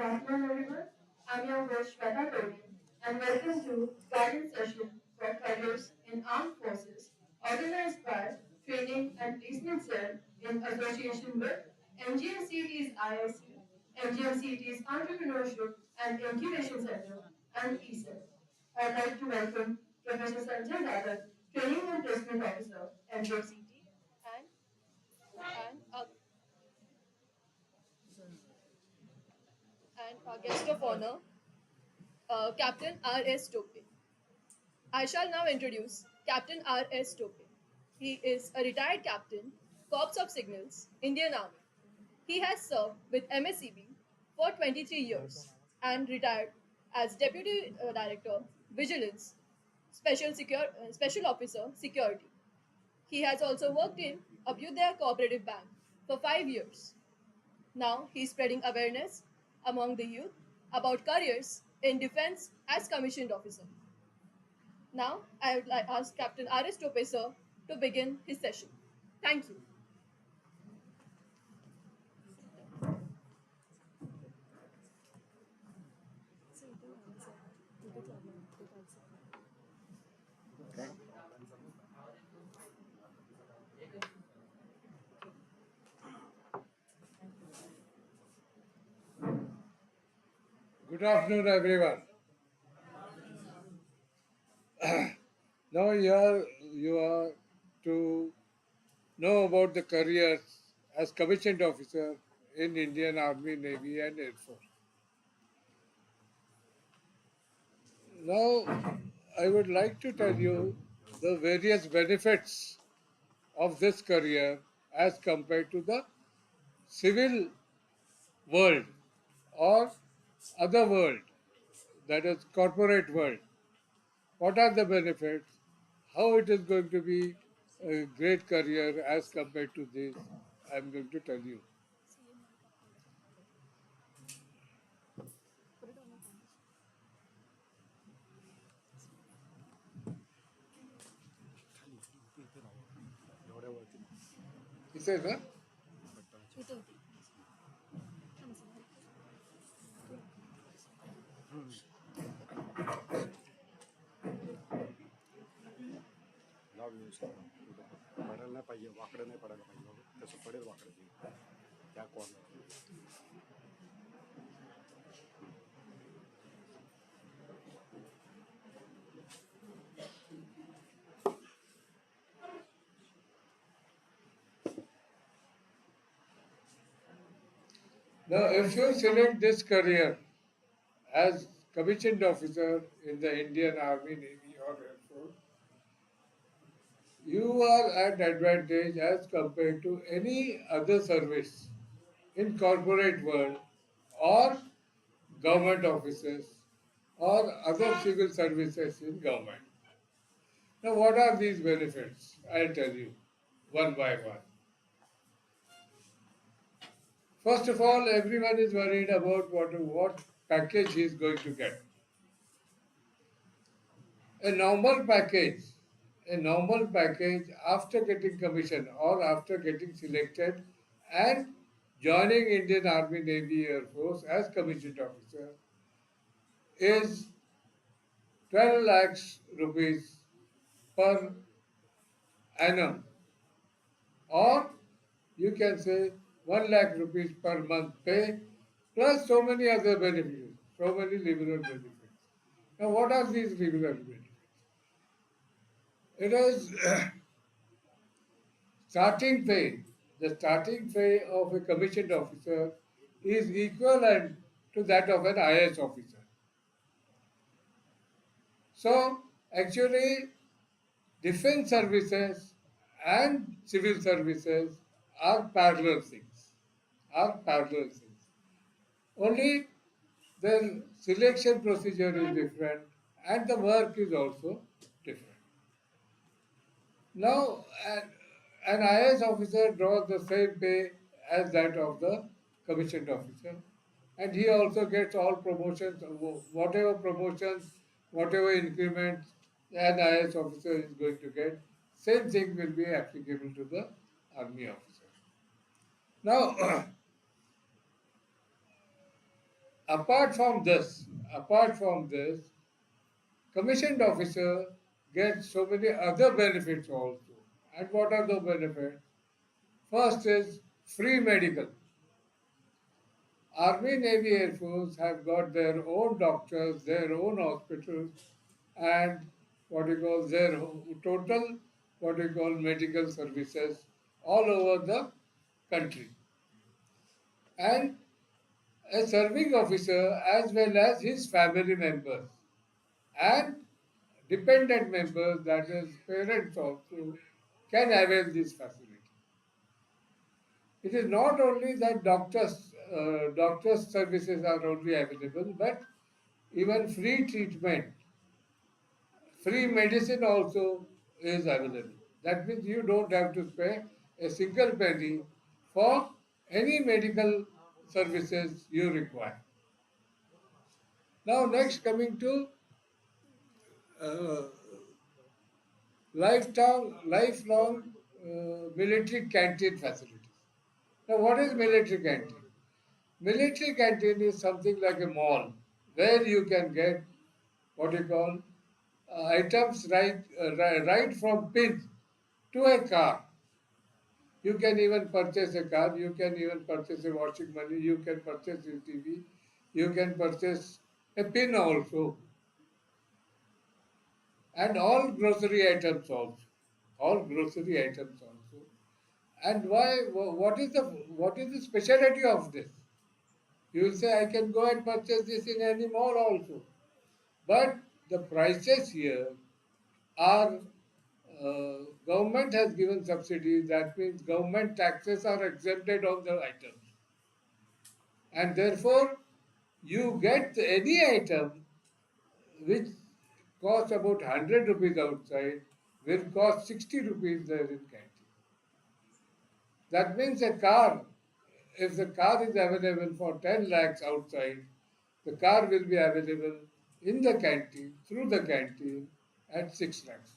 afternoon, everyone. I'm your host, Tope, and welcome to guidance session for careers in armed forces, organized by Training and Placement Cell in association with MGMCET's IIC, MGMCET's Entrepreneurship and Incubation Center, and ESET. I'd like to welcome Professor Sanjay Yadav, Training and Placement Officer, MGMCET, and our guest of honor, Captain R.S. Tope. I shall now introduce Captain R.S. Tope. He is a retired captain, Corps of Signals, Indian Army. He has served with MSCB for 23 years and retired as Deputy Director, Vigilance, Special Officer, Security. He has also worked in Abhyudaya Cooperative Bank for 5 years. Now he is spreading awareness among the youth about careers in defense as commissioned officer. Now, I would like ask Captain R.S. Tope, sir, to begin his session. Thank you. Good afternoon, everyone. Now you are to know about the careers as commissioned officer in Indian Army, Navy and Air Force. Now, I would like to tell you the various benefits of this career as compared to the civil world or other world, that is corporate world. What are the benefits? How it is going to be a great career as compared to this, I am going to tell you. He says, huh? पडायला नाही पाहिजे वाकडं नाही पडायला पाहिजे तसं पडेल वाकडं ते त्या corner Now, if you select this career as commissioned officer in the Indian Army, Navy or Air Force, you are at advantage as compared to any other service in corporate world or government offices or other civil services in government. Now, what are these benefits? I'll tell you one by one. First of all, everyone is worried about what package he is going to get. A normal package, a normal package after getting commission or after getting selected and joining Indian Army, Navy, Air Force as commissioned officer is 12 lakhs rupees per annum, or you can say 1 lakh rupees per month pay plus so many other benefits, so many liberal benefits. Now, what are these liberal benefits? It is starting pay. The starting pay of a commissioned officer is equivalent to that of an IS officer. So, actually, defense services and civil services are parallel things. Are parallel things. Only the selection procedure is different and the work is also different. Now, an IS officer draws the same pay as that of the commissioned officer, and he also gets all promotions, whatever increments an IS officer is going to get. Same thing will be applicable to the army officer. Now, apart from this, commissioned officer gets so many other benefits also. And what are the benefits? First is free medical. Army, Navy, Air Force have got their own doctors, their own hospitals, and what you call their total what you call medical services all over the country. And a serving officer as well as his family members and dependent members, that is parents also, can avail this facility. It is not only that doctors services are only available, but even free treatment, free medicine also is available. That means you don't have to pay a single penny for any medical services you require. Now, next coming to uh, lifelong military canteen facilities. Now, what is military canteen? Military canteen is something like a mall where you can get what you call items right from pin to a car. You can even purchase a car, you can even purchase a washing machine, you can purchase a TV, you can purchase a pin also, and all grocery items also. All grocery items also. And why? What is the speciality of this? You will say I can go and purchase this in any mall also, but the prices here are government has given subsidies. That means government taxes are exempted on the items, and therefore you get any item which costs about 100 rupees outside will cost 60 rupees there in canteen. That means a car, if the car is available for 10 lakhs outside, the car will be available in the canteen, through the canteen at 6 lakhs.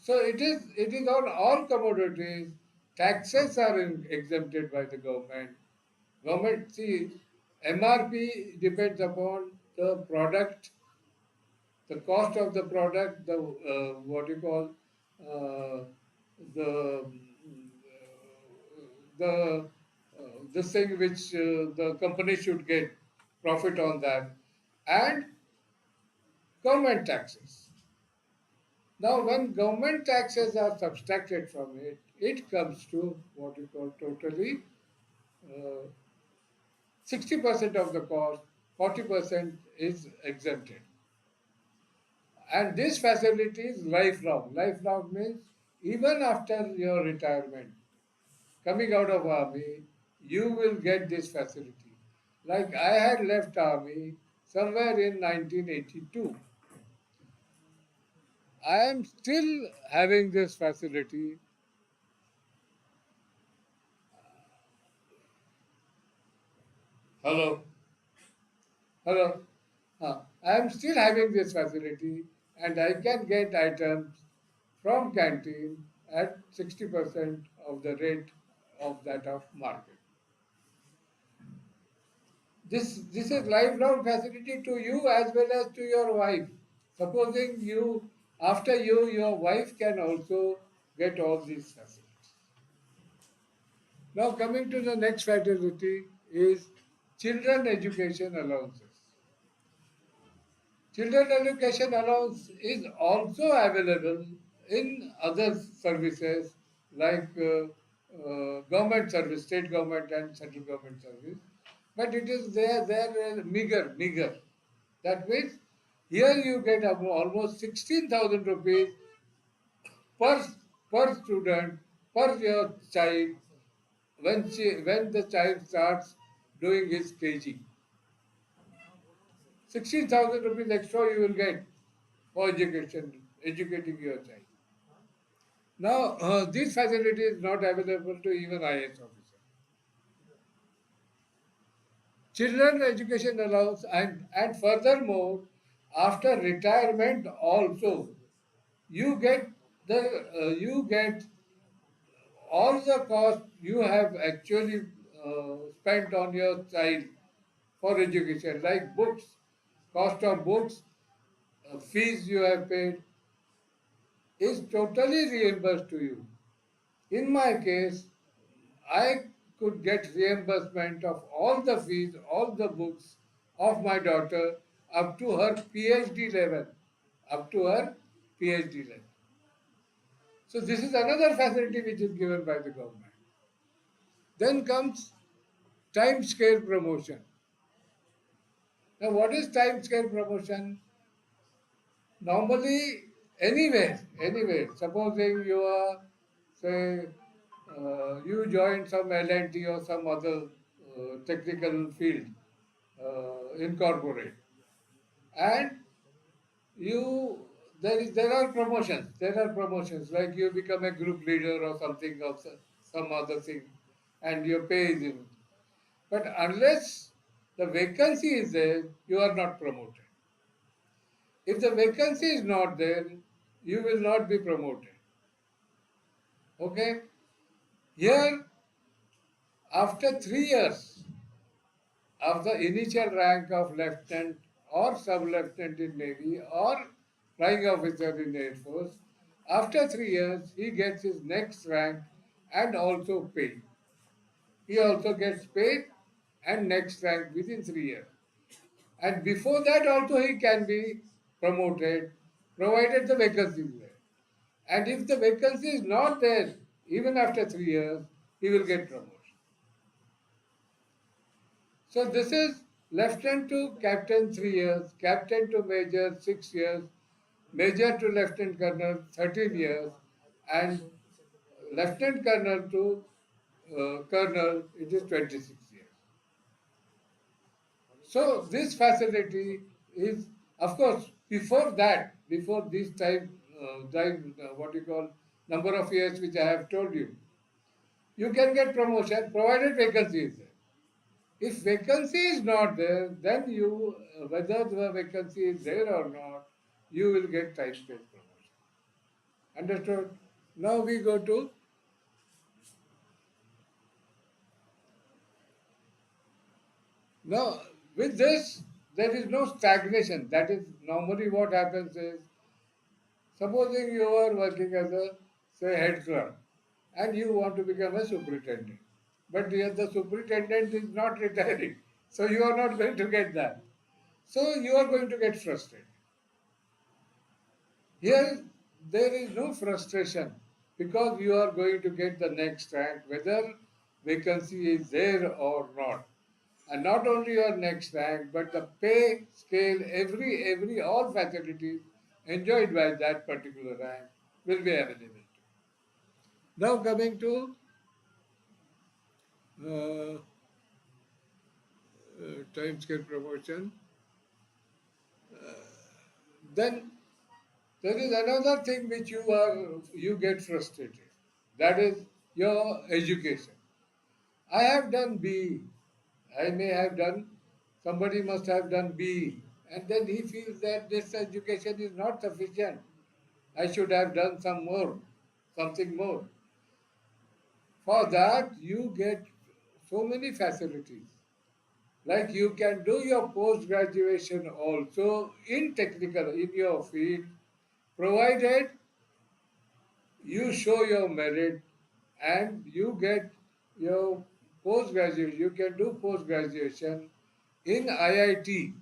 So it is on all commodities, taxes are exempted by the government. Government, see, MRP depends upon the product, the cost of the product, the what you call uh, the the this thing which the company should get profit on that, and government taxes. Now, when government taxes are subtracted from it, it comes to what you call totally 60% of the cost, 40% is exempted. And this facility is lifelong. Lifelong means even after your retirement, coming out of army, you will get this facility. Like I had left army somewhere in 1982. I am still having this facility. Hello, hello. I am still having this facility and I can get items from canteen at 60% of the rate of that of market. This is lifelong facility to you as well as to your wife. Supposing you after you your wife can also get all these facilities. Now coming to the next facility is children education allowances. Children education allowance is also available in other services like government service, state government and central government service, but it is there meager. That means here you get almost 16,000 rupees per per student per your child when the child starts doing his KG. 16,000 rupees extra you will get for educating your child. Now, this facility is not available to even IAS officer. Children education allowance and furthermore, after retirement also, you get all the cost you have actually spent on your child for education, like books, cost of books, fees you have paid, is totally reimbursed to you. In my case, I could get reimbursement of all the fees, all the books of my daughter up to her PhD level. Up to her PhD level. So this is another facility which is given by the government. Then comes time scale promotion. Now what is time scale promotion? Normally, anywhere. Supposing you are, say, you join some L&T or some other technical field in corporate, and you there are promotions. There are promotions like you become a group leader or something of some other thing, and your pay is in. But unless the vacancy is there, you are not promoted. If the vacancy is not there, you will not be promoted. Okay? Here, after 3 years of the initial rank of lieutenant or sub-lieutenant in Navy or flying officer in Air Force, after 3 years, he gets his next rank and also paid. He also gets paid and next rank within 3 years. And before that also he can be promoted, provided the vacancy is there. And if the vacancy is not there, even after 3 years, he will get promoted. So this is lieutenant to captain 3 years, captain to major 6 years, major to lieutenant colonel 13 years, and lieutenant colonel to colonel it is 26 years. So this facility is, of course, before that, before this what you call number of years which I have told you, you can get promotion provided vacancy is there. If vacancy is not there, then you, whether the vacancy is there or not, you will get time-based promotion. Understood? Now we go to, now with this, there is no stagnation. That is normally what happens is, supposing you are working as a, say, head clerk, and you want to become a superintendent. But here the superintendent is not retiring. So you are not going to get that. So you are going to get frustrated. Here, there is no frustration because you are going to get the next rank, whether vacancy is there or not. And not only your next rank, but the pay scale, all facilities enjoyed by that particular rank will be available. Now coming to uh, time scale promotion, then there is another thing which you get frustrated. That is your education. I have done B. I may have done, somebody must have done B. And then he feels that this education is not sufficient. I should have done something more. For that, you get so many facilities. Like you can do your post graduation also in technical, in your field, provided you show your merit and you get your post graduation, you can do post graduation in IIT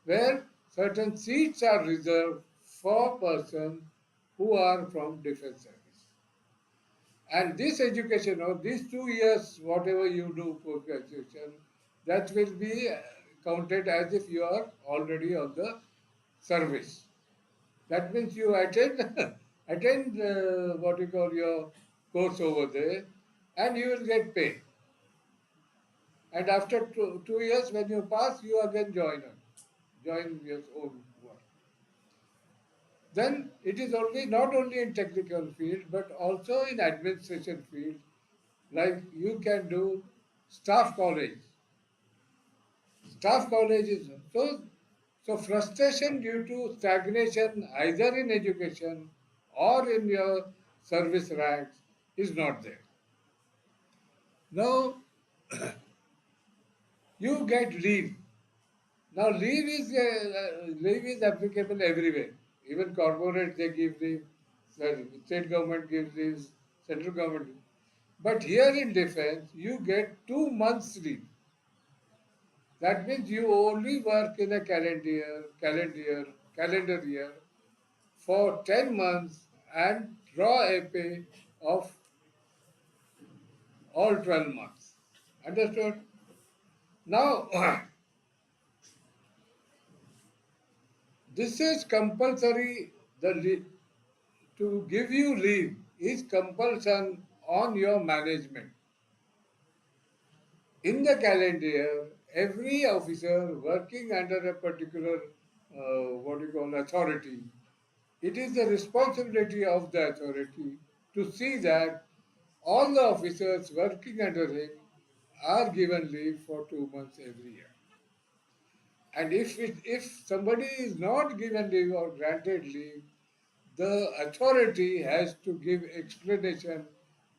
where certain seats are reserved for persons who are from defense service. And this education or these 2 years, whatever you do post graduation, that will be counted as if you are already on the service. That means you attend what you call your course over there, and you will get paid. And after 2 years, when you pass, you again join your own work. Then it is only not only in technical field but also in administration field. Like you can do staff college. Staff college is so frustration due to stagnation either in education or in your service ranks is not there. Now, you get leave. Now leave is applicable everywhere. Even corporate they give leave, state government gives leave, central government. But here in defense, you get 2 months leave. That means you only work in a calendar year for 10 months and draw a pay of all 12 months. Understood? Now, this is compulsory. To give you leave is compulsion on your management. In the calendar year, every officer working under a particular what you call authority, it is the responsibility of the authority to see that all the officers working under him are given leave for 2 months every year. And if somebody is not given leave or granted leave, the authority has to give explanation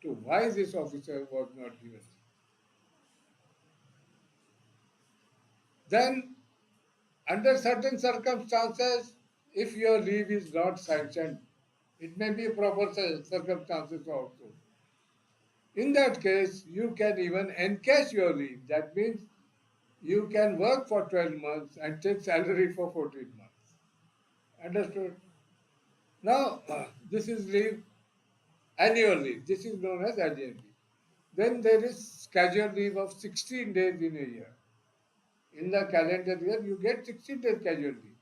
to why this officer was not given. Then, under certain circumstances, if your leave is not sanctioned, it may be proper circumstances also. In that case, you can even encash your leave. That means you can work for 12 months and take salary for 14 months. Understood? Now, this is leave, annual leave. This is known as annual leave. Then there is casual leave of 16 days in a year. In the calendar year, you get 16 days casual leave.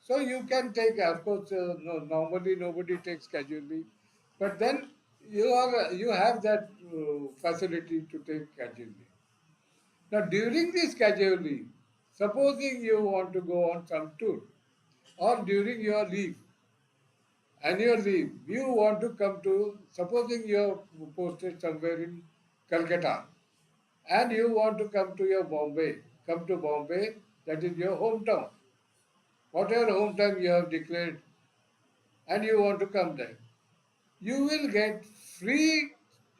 So you can take, of course, no, normally nobody takes casual leave, but then you have that facility to take casual leave. Now, during this casual leave, supposing you want to go on some tour, or during your leave, annual leave, you want to come to, supposing you're posted somewhere in Calcutta, and you want to come to your Bombay, come to Bombay, that is your hometown. Whatever hometown you have declared, and you want to come there, you will get free,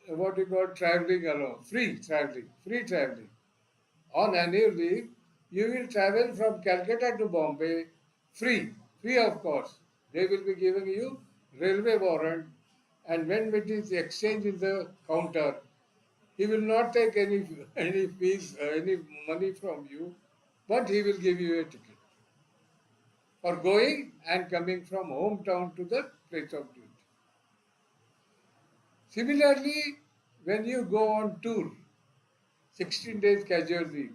what you call traveling alone, free traveling. On annual leave, you will travel from Calcutta to Bombay free of cost. They will be giving you railway warrant, and when it is exchanged in the counter, he will not take any fees, any money from you, but he will give you a ticket for going and coming from hometown to the place of duty. Similarly, when you go on tour, 16 days casual leave,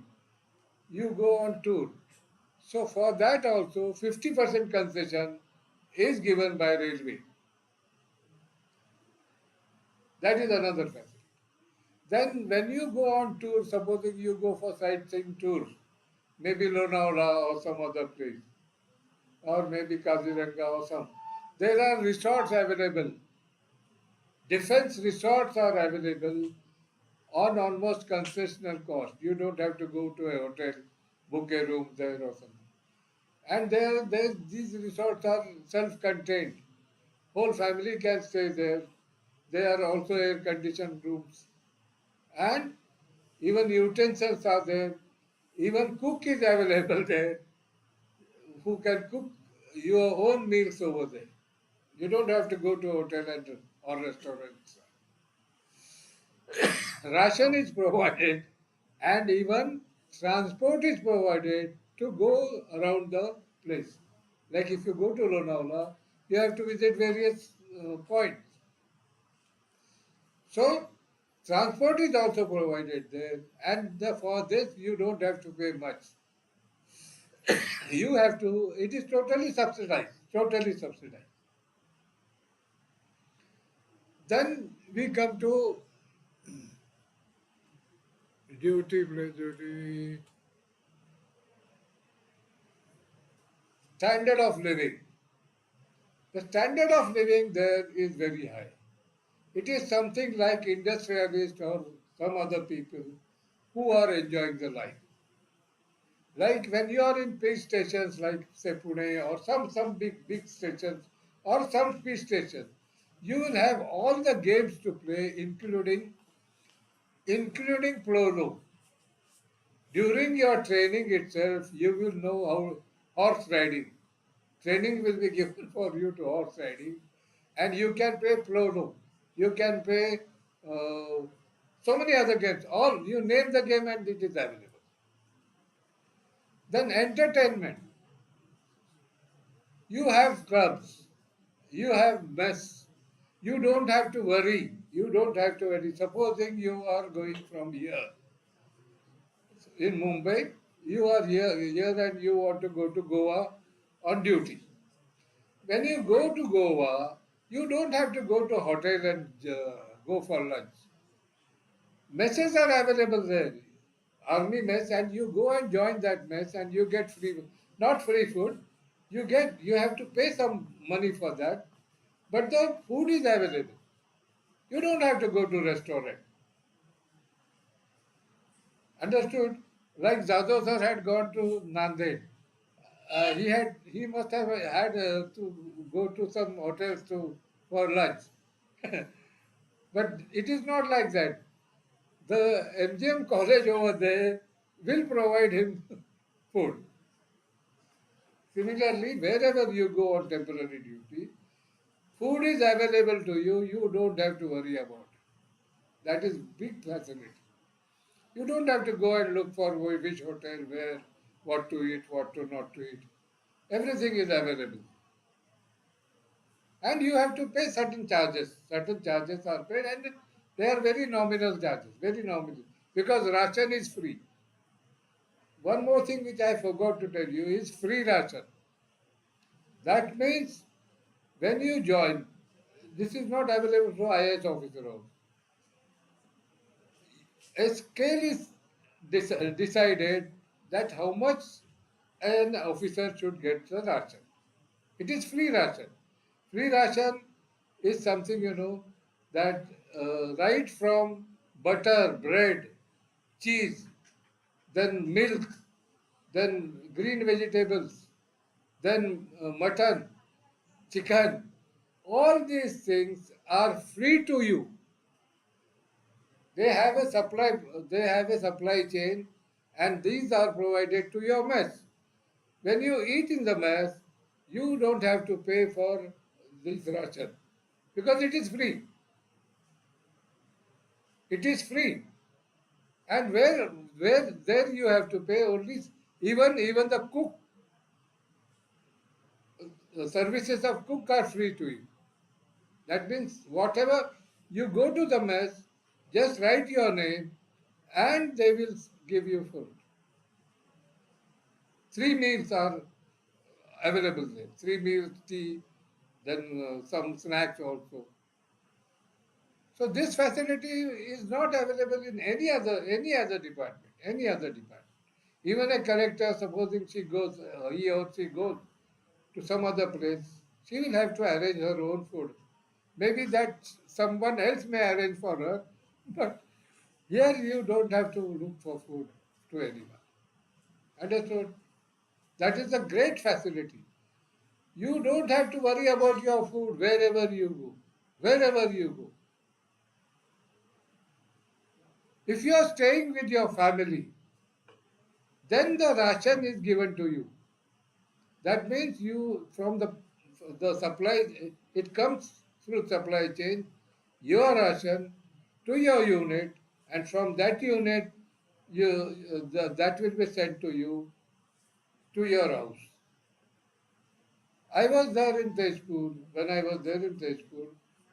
you go on tour. So for that also 50% concession is given by railway. That is another facility. Then when you go on tour, supposing you go for sightseeing tour, maybe Lonavala or some other place, or maybe Kaziranga or some, there are resorts available. Defense resorts are available on almost concessional cost. You don't have to go to a hotel, book a room there or something. And these resorts are self-contained. Whole family can stay there. There are also air-conditioned rooms. And even utensils are there. Even cook is available there who can cook your own meals over there. You don't have to go to hotel or restaurants. Ration is provided and even transport is provided to go around the place. Like if you go to Lonavala, you have to visit various points. So, transport is also provided there, and for this you don't have to pay much. You have to, it is totally subsidized, totally subsidized. Then we come to duty, standard of living. The standard of living there is very high. It is something like industrialists or some other people who are enjoying the life. Like when you are in peace stations like say Pune or some big stations or some peace stations, you will have all the games to play, including including polo. During your training itself, you will know how horse riding. Training will be given for you to horse riding, and you can play polo. You can play so many other games. All you name the game and it is available. Then entertainment. You have clubs. You have mess. You don't have to worry. You don't have to worry. Supposing you are going from here in Mumbai, you are here and you want to go to Goa on duty. When you go to Goa, you don't have to go to hotel and go for lunch. Messes are available there, army mess, and you go and join that mess, and you get free, not free food. You have to pay some money for that, but the food is available. You don't have to go to restaurant. Understood? Like Jadhav sir had gone to Nanded. He must have had to go to some hotels to for lunch. But it is not like that. The MGM college over there will provide him food. Similarly, wherever you go on temporary duty, food is available to you. You don't have to worry about it. That is big facility. You don't have to go and look for which hotel, where, what to eat, what to not to eat. Everything is available. And you have to pay certain charges. Certain charges are paid and they are very nominal charges, very nominal. Because ration is free. One more thing which I forgot to tell you is free ration. That means when you join, this is not available for IAS officer also. A scale is decided that how much an officer should get the ration. It is free ration. Free ration is something that right from butter, bread, cheese, then milk, then green vegetables, then mutton, chicken, all these things are free to you. They have a supply. They have a supply chain, and these are provided to your mess. When you eat in the mess, you don't have to pay for this ration because it is free. It is free, and where there you have to pay only. Even the cook, the services of cook are free to you. That means whatever you go to the mess, just write your name, and they will give you food. 3 meals are available there. 3 meals, tea, then some snacks also. So this facility is not available in any other department. Any other department. Even a collector, supposing he or she goes to some other place, she will have to arrange her own food. Maybe that someone else may arrange for her, but here you don't have to look for food to anyone. Understood? That is a great facility. You don't have to worry about your food wherever you go. Wherever you go. If you are staying with your family, then the ration is given to you. That means you from the supply it comes through supply chain, your ration to your unit, and from that unit that will be sent to you to your house. I was there in Tezpur. When I was there in Tezpur,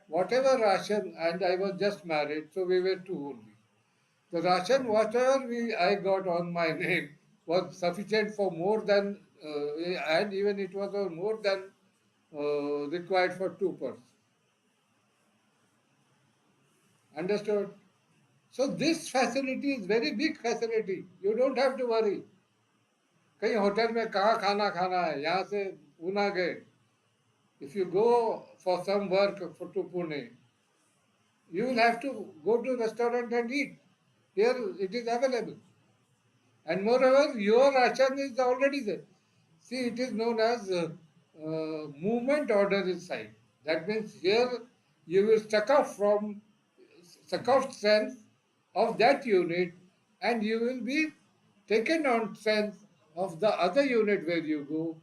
whatever ration, and I was just married, so we were two only. The ration, whatever I got on my name, was sufficient for more than, and even it was more than required for 2 persons. Understood? So this facility is very big facility. You don't have to worry. कहीं hotel में कहाँ खाना खाना है यहाँ से पूना गए. If you go for some work to Pune, you will have to go to restaurant and eat. Here it is available. And moreover, your ration is already there. See, it is known as movement order inside. That means here you will suck off sense of that unit, and you will be taken on strength of the other unit where you go,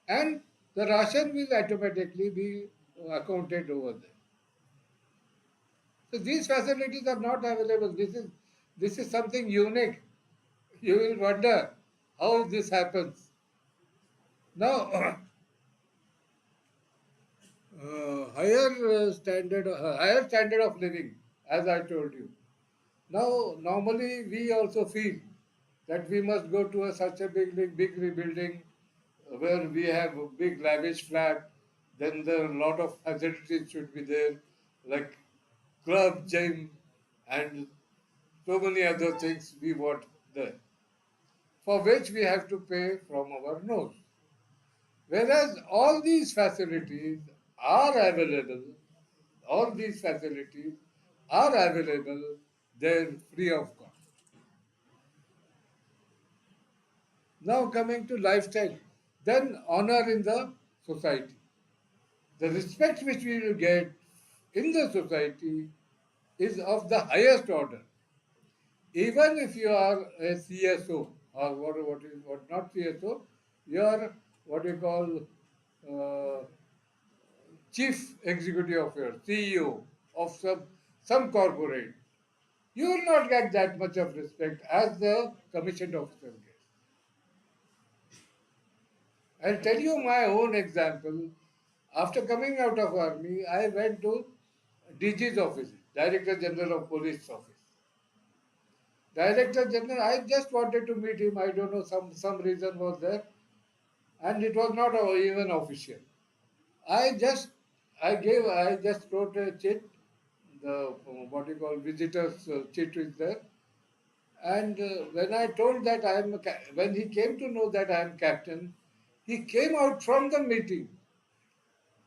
and the ration will automatically be accounted over there. So these facilities are not available. This is something unique. You will wonder how this happens. Now, higher standard of living, as I told you. Now, normally we also feel that we must go to such a big rebuilding where we have a big lavish flat. Then there are a lot of facilities should be there, like club, gym, and so many other things we want there, for which we have to pay from our nose. Whereas all these facilities are available there free of cost. Now coming to lifestyle, then honor in the society. The respect which we will get in the society is of the highest order. Even if you are a CSO or what not CSO, you are what you call uh, chief executive officer, CEO of some corporate. You will not get that much of respect as the commissioned officer gets. I'll tell you my own example. After coming out of army, I went to DG's office, Director General of Police office. Director General, I just wanted to meet him. I don't know, some reason was there, and it was not even official. I just I just wrote a chit, the what you call visitors chit is there, and when I told that when he came to know that I am captain, he came out from the meeting.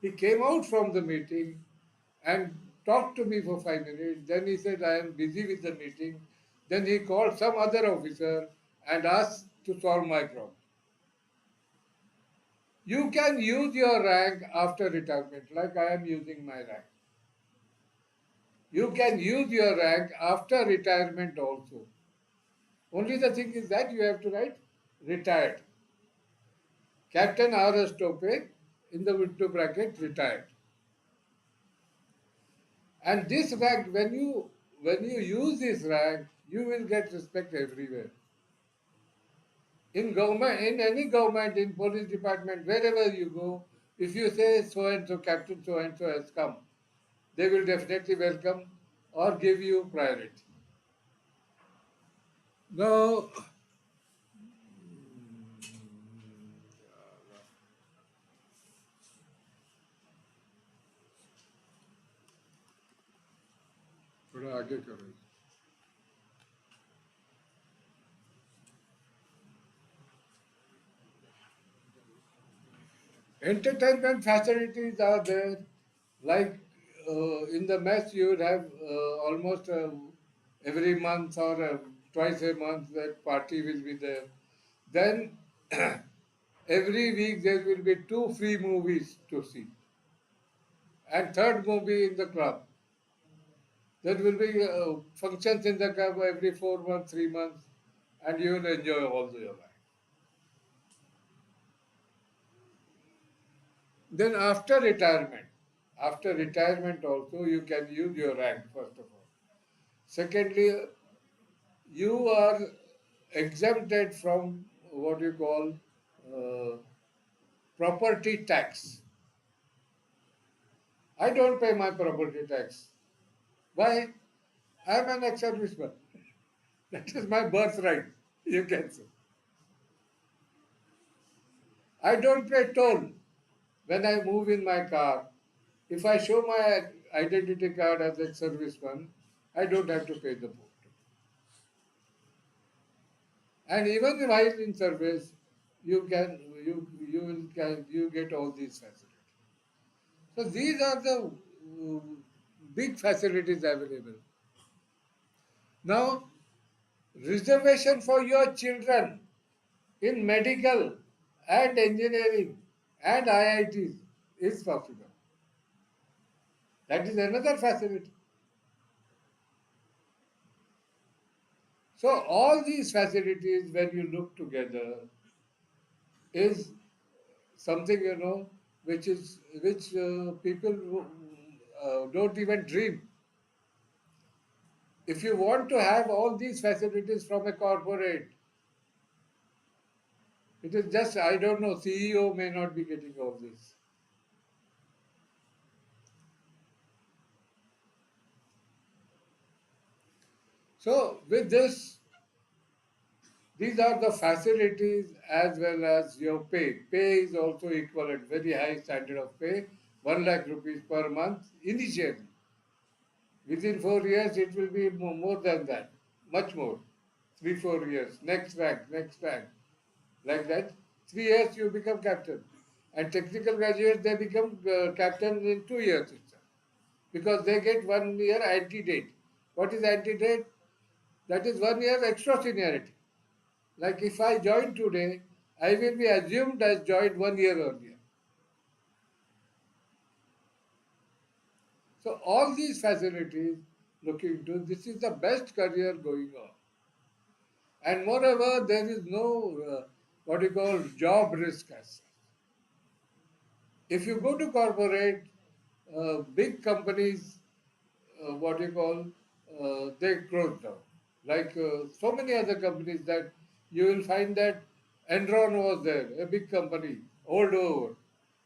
He came out from the meeting and talked to me for 5 minutes. Then he said, I am busy with the meeting. Then he called some other officer and asked to solve my problem. You can use your rank after retirement, like I am using my rank. You can use your rank after retirement also. Only the thing is that you have to write retired. Captain R.S. Tope in the window bracket retired. And this rank, when you use this rank, you will get respect everywhere. In government, in any government, in police department, wherever you go, if you say so and so, Captain so and so has come, they will definitely welcome or give you priority. Now, थोड़ा आगे करो. Entertainment facilities are there, like in the mess you would have almost every month or twice a month that party will be there. Then every week there will be 2 free movies to see, and third movie in the club. There will be functions in the club every 4 months, 3 months, and you will enjoy all your life. Then after retirement also you can use your rank first of all. Secondly, you are exempted from what you call uh, property tax. I don't pay my property tax. Why? I am an ex-serviceman. That is my birthright, you can say. I don't pay toll when I move in my car. If I show my identity card as a serviceman, I don't have to pay the toll. And even while in service, you get all these facilities. So these are the big facilities available. Now, reservation for your children in medical and engineering and IITs is possible. That is another facility. So all these facilities, when you look together, is something which people don't even dream. If you want to have all these facilities from a corporate, it is just, I don't know, CEO may not be getting all this. So with this, these are the facilities as well as your pay. Pay is also equivalent, very high standard of pay, 1 lakh rupees per month initially. Within 4 years, it will be more than that, much more. 3, 4 years, next rank, next rank. Like that, 3 years you become captain. And technical graduates, they become captain in 2 years itself. Because they get 1 year antedate. What is antedate? That is 1 year extra seniority. Like if I join today, I will be assumed as joined 1 year earlier. So all these facilities looking to, this is the best career going on. And moreover, there is no what you call job risk as such. If you go to corporate, big companies, what you call, they close down. Like so many other companies that you will find that Enron was there, a big company, all over.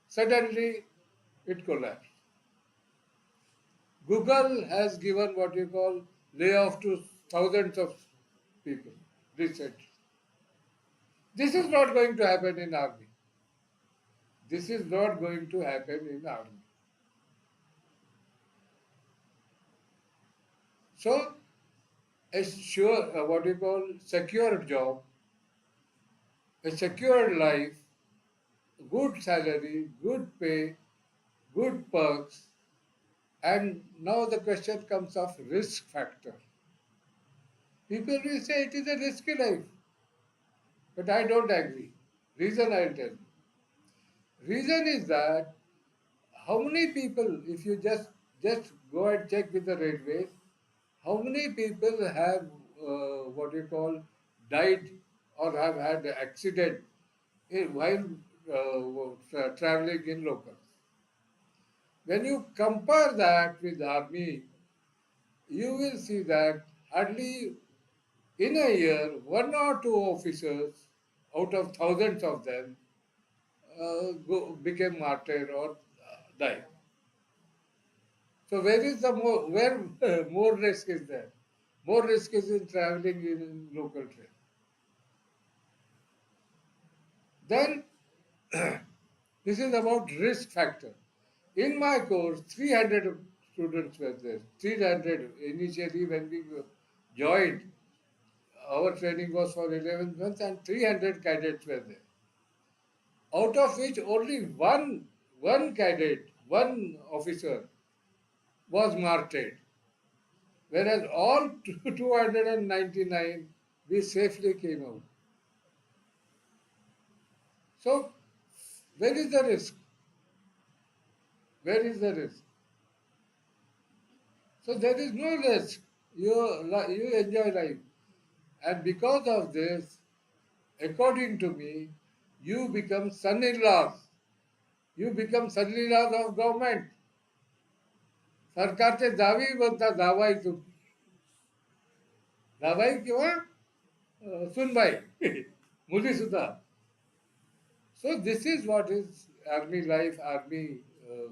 Suddenly, it collapsed. Google has given what you call layoff to thousands of people recently. This is not going to happen in army. This is not going to happen in army. So, a sure, what you call secure job, a secure life, good salary, good pay, good perks, and now the question comes of risk factor. People will say it is a risky life, but I don't agree. Reason I'll tell you. Reason is that how many people, if you just go and check with the railways, how many people have what you call died or have had an accident while traveling in locals? When you compare that with army, you will see that hardly in a year, 1 or 2 officers out of thousands of them became martyr or died. So where is the more where more risk is there? More risk is in traveling in local train. Then this is about risk factor. In my course, 300 students were there. 300 initially when we joined. Our training was for 11 months and 300 cadets were there. Out of which only one cadet, one officer was martyred. Whereas all 299 we safely came out. So where is the risk? Where is the risk? So there is no risk. You enjoy life. And because of this, according to me, you become son-in-laws. You become son-in-laws of government. सरकारचे Xavi बनता जावाई जावाई किंवा सुनबाई मुली सुद्धा. So this is what is army life, army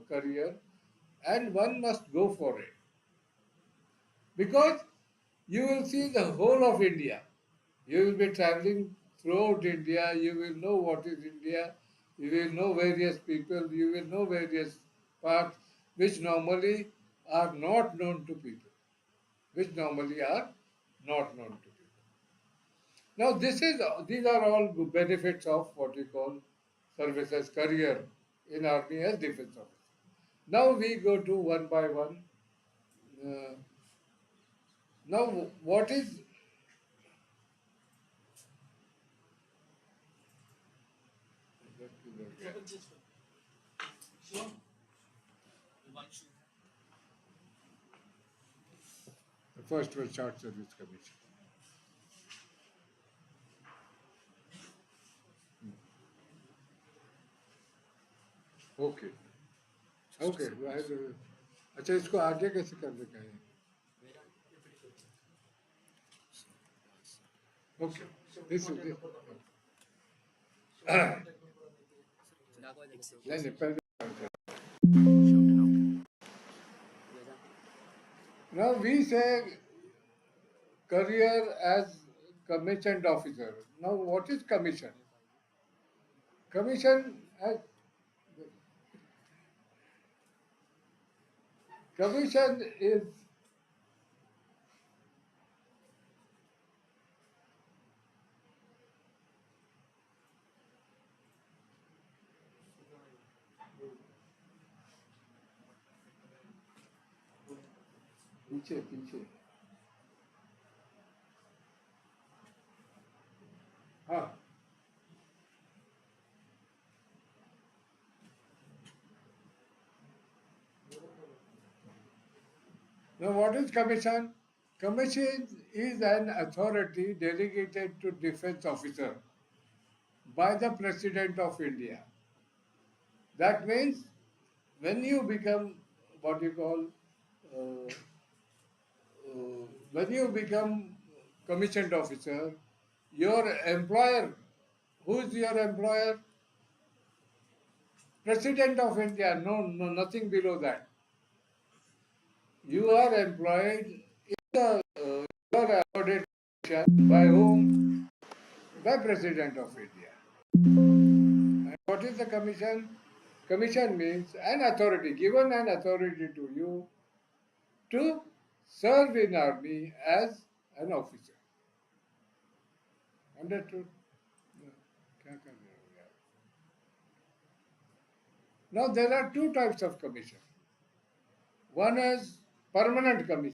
career, and one must go for it because you will see the whole of India. You will be traveling throughout India. You will know what is India. You will know various people. You will know various parts which normally are not known to people. Which normally are not known to people. Now these are all benefits of what we call services career in army as defense officer. Now we go to one by one. Uh, Now what is the first one, Short Service Commission. Okay okay. अच्छा, इसको आगे कैसे करने का है? Okay, this नहीं नहीं, पहले now we say career as commissioned officer. Now what is commission? Commission as commission is पीछे पीछे, हाँ। Now what is commission? Commission is an authority delegated to defense officer by the President of India. That means when you become what you call uh, when you become commissioned officer, your employer, who is your employer? President of India. No, no, nothing below that. You are employed in the your accreditation by whom? By President of India. And what is the commission? Commission means an authority, given an authority to you to serve in army as an officer. Understood? क्या कर रहे हो यार? Now there are two types of commission. One is permanent commission.